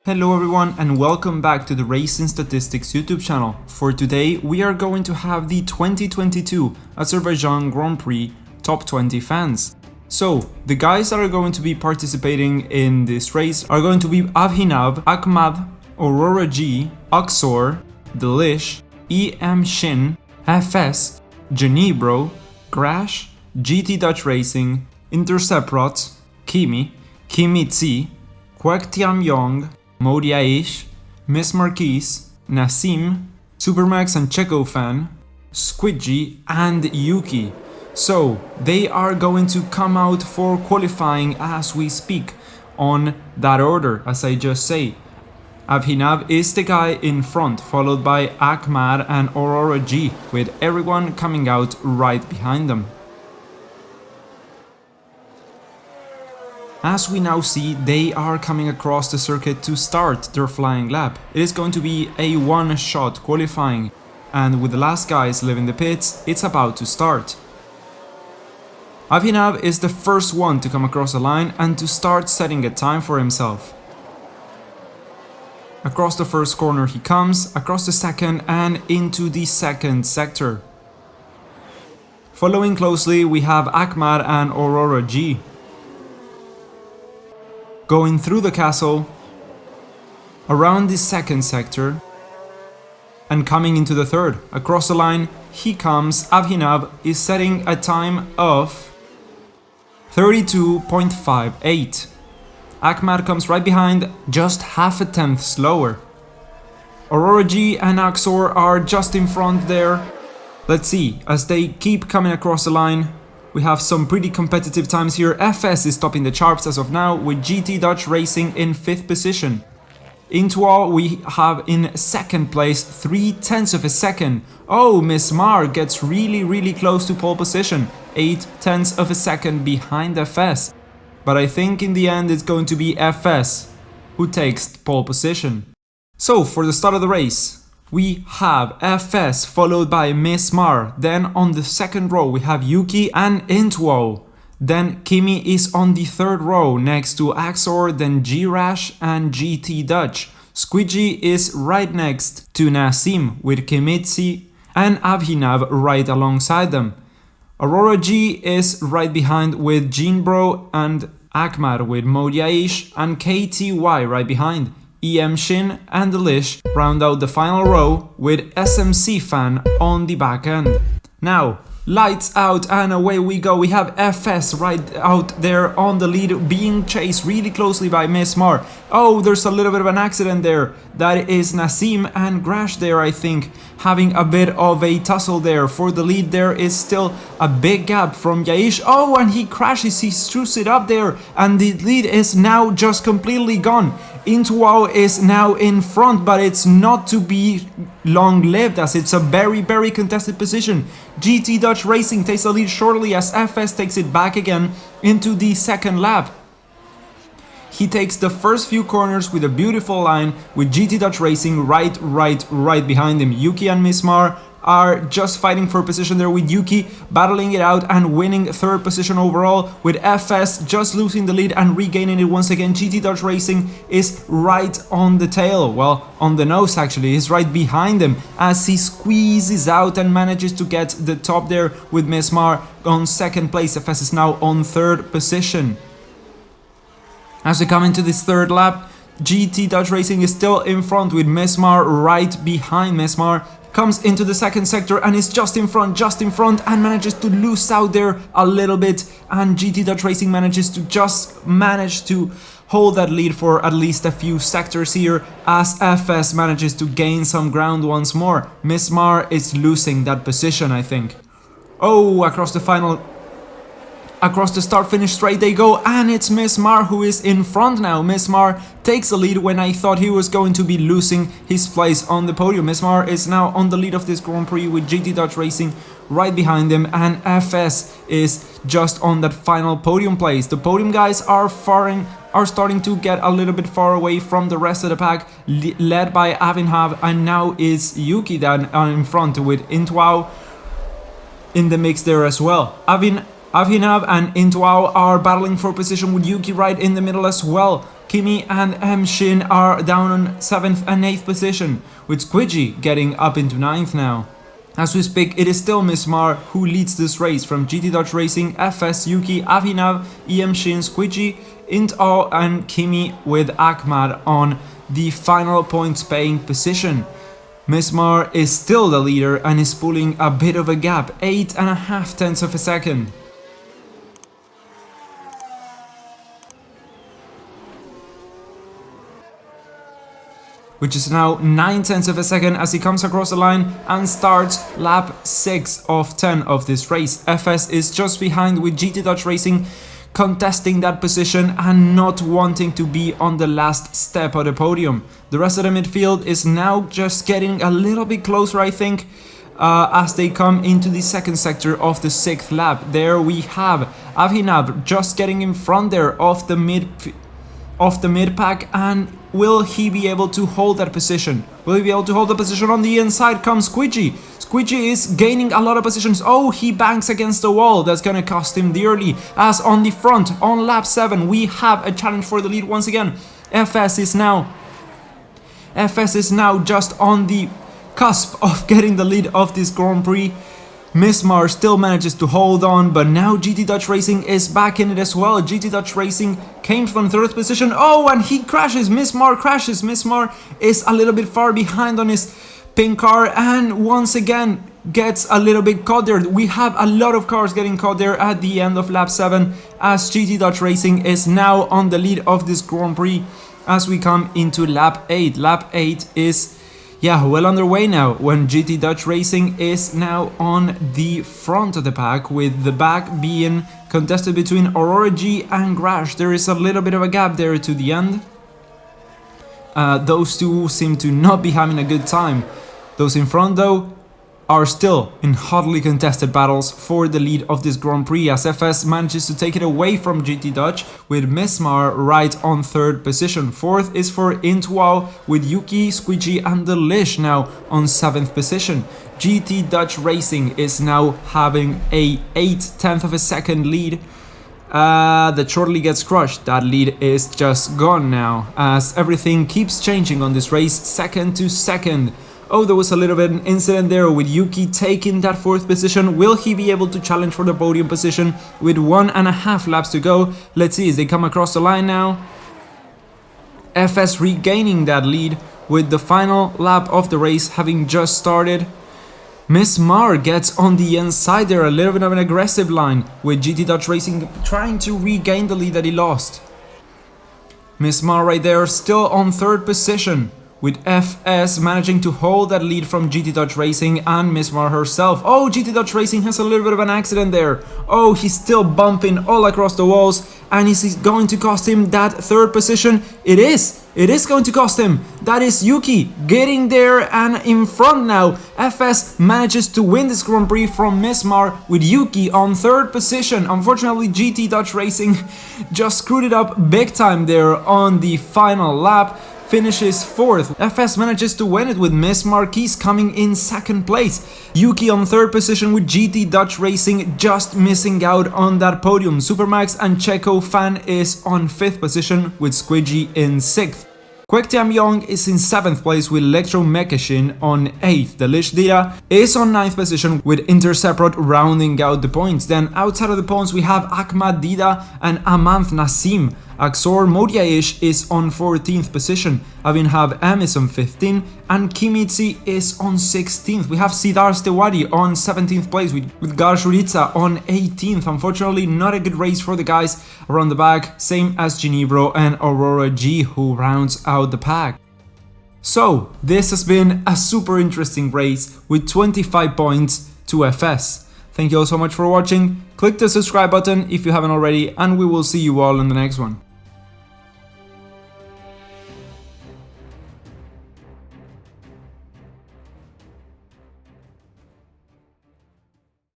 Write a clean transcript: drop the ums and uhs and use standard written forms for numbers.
Hello everyone and welcome back to the Racing Statistics YouTube channel. For today we are going to have the 2022 Azerbaijan Grand Prix Top 20 fans. So the guys that are going to be participating in this race are going to be Avhinav, Ahmad, Aurora G, Oxor, Delish, EM Shin, FS, Genebro, Crash, GT Dutch Racing, Interceprot, Kimi, Kimitzi, Kwektiam Yong, Modiaish, Miss Marquise, Nassim, Supermax and Checo Fan, Squidgy and Yuki. So they are going to come out for qualifying as we speak on that order, as I just say. Avhinav is the guy in front, followed by Ahmad and Aurora G, with everyone coming out right behind them. As we now see, they are coming across the circuit to start their flying lap. It is going to be a one-shot qualifying, and with the last guys leaving the pits, it's about to start. Avhinav is the first one to come across the line and to start setting a time for himself. Across the first corner he comes, across the second and into the second sector. Following closely we have Ahmad and Aurora G. Going through the castle, around the second sector, and coming into the third. Across the line he comes. Avhinav is setting a time of 32.58. Ahmad comes right behind, just half a tenth slower. Aurora G and Oxor are just in front there. Let's see, as they keep coming across the line, we have some pretty competitive times here. FS is topping the charts as of now, with GT Dutch Racing in 5th position. Intual we have in 2nd place, 0.3 of a second. Oh, Miss Mar gets really close to pole position, 0.8 of a second behind FS. But I think in the end it's going to be FS who takes pole position. So for the start of the race, we have FS followed by Miss Mar. Then on the second row we have Yuki and Intuo. Then Kimi is on the third row next to Axor, then G-Rash and GT Dutch. Squidgy is right next to Nassim with Kimitzi and Avhinav right alongside them. Aurora G is right behind with Genebro and Ahmad with Modiaish and KTY right behind. EM Shin and Delish round out the final row with SMC Fan on the back end. Now, lights out and away we go. We have FS right out there on the lead, being chased really closely by Miss Mar. Oh, there's a little bit of an accident there. That is Nassim and Grash there, I think, having a bit of a tussle there. For the lead there is still a big gap from Yaish. Oh, and he crashes, he screws it up there, and the lead is now just completely gone. Intuo is now in front, but it's not to be long-lived as it's a very contested position. GT Dutch Racing takes the lead shortly as FS takes it back again into the second lap. He takes the first few corners with a beautiful line with GT Dutch Racing right behind him. Yuki and Miss Mar are just fighting for position there, with Yuki battling it out and winning third position overall, with FS just losing the lead and regaining it once again. GT Dutch Racing is right on the tail, well, on the nose actually, is right behind him as he squeezes out and manages to get the top there with Miss Mar on second place. FS is now on third position. As we come into this third lap, GT Dutch Racing is still in front with Miss Mar right behind. Miss Mar comes into the second sector and is just in front and manages to lose out there a little bit, and GT Dutch Racing manages to hold that lead for at least a few sectors here as FS manages to gain some ground once more. Miss Mar is losing that position, I think. Oh, across the start-finish straight they go, and it's Miss Mar who is in front now. Miss Mar takes the lead when I thought he was going to be losing his place on the podium. Miss Mar is now on the lead of this Grand Prix with GT Dutch Racing right behind him, and FS is just on that final podium place. The podium guys are starting to get a little bit far away from the rest of the pack, led by Avhinav, and now is Yuki down in front with Intuo in the mix there as well. Avhinav and Intuo are battling for position with Yuki right in the middle as well. Kimi and M Shin are down on 7th and 8th position, with Squidgy getting up into 9th now. As we speak, it is still Miss Mar who leads this race from GT Dodge Racing, FS, Yuki, Avinav, EM Shin, Squidgy, Int-O and Kimi with Ahmad on the final points paying position. Miss Mar is still the leader and is pulling a bit of a gap, 8.5 tenths of a second. Which is now 9 tenths of a second as he comes across the line and starts lap 6 of 10 of this race. FS is just behind with GT Dodge Racing contesting that position and not wanting to be on the last step of the podium. The rest of the midfield is now just getting a little bit closer, I think, as they come into the second sector of the 6th lap. There we have Avinav just getting in front there of the mid pack, and will he be able to hold that position? Will he be able to hold the position? On the inside comes Squidgy. Squidgy is gaining a lot of positions. Oh, he bangs against the wall. That's gonna cost him dearly. As on the front, on lap 7, we have a challenge for the lead once again. FS is now just on the cusp of getting the lead of this Grand Prix. Miss Mar still manages to hold on, but now GT Dodge Racing is back in it as well. GT Dodge Racing came from 3rd position. Oh, and he crashes. Miss Mar crashes. Miss Mar is a little bit far behind on his pink car and once again gets a little bit caught there. We have a lot of cars getting caught there at the end of lap 7 as GT Dodge Racing is now on the lead of this Grand Prix as we come into lap 8. Lap 8 is well underway now, when GT Dodge Racing is now on the front of the pack, with the back being contested between Aurora G and Grash. There is a little bit of a gap there to the end. Those two seem to not be having a good time. Those in front though are still in hotly contested battles for the lead of this Grand Prix as FS manages to take it away from GT Dodge, with Miss Mar right on 3rd position. 4th is for Int-O with Yuki, Squidgy and the Lish now on 7th position. GT Dodge Racing is now having a 8/10 of a second lead that shortly gets crushed. That lead is just gone now as everything keeps changing on this race second to second. Oh, there was a little bit of an incident there with Yuki taking that 4th position. Will he be able to challenge for the podium position with 1.5 laps to go? Let's see as they come across the line now. FS regaining that lead with the final lap of the race having just started. Miss Mar gets on the inside there, a little bit of an aggressive line with GT Dodge Racing trying to regain the lead that he lost. Miss Mar right there still on 3rd position, with FS managing to hold that lead from GT Dodge Racing and Miss Mar herself. Oh, GT Dodge Racing has a little bit of an accident there. Oh, he's still bumping all across the walls, and is it going to cost him that 3rd position? It is going to cost him. That is Yuki getting there and in front now. FS manages to win this Grand Prix from Miss Mar with Yuki on 3rd position. Unfortunately, GT Dodge Racing just screwed it up big time there on the final lap. Finishes 4th. FS manages to win it with Miss Marquise coming in 2nd place. Yuki on 3rd position with GT Dodge Racing just missing out on that podium. Supermax and Checo Fan is on 5th position with Squidgy in 6th. Kwektiam Young is in 7th place with Electro Mekashin on 8th. The Lish Dira is on 9th position with Interceprot rounding out the points. Then outside of the points we have Ahmad Dida and Amanth Nassim. Axor Modiaish is on 14th position. Avinhab M is on 15th and Kimitsi is on 16th. We have Sidar Stewadi on 17th place with Garshuritsa on 18th. Unfortunately, not a good race for the guys around the back, same as Ginevro and Aurora G, who rounds out the pack. So, this has been a super interesting race with 25 points to FS. Thank you all so much for watching. Click the subscribe button if you haven't already, and we will see you all in the next one.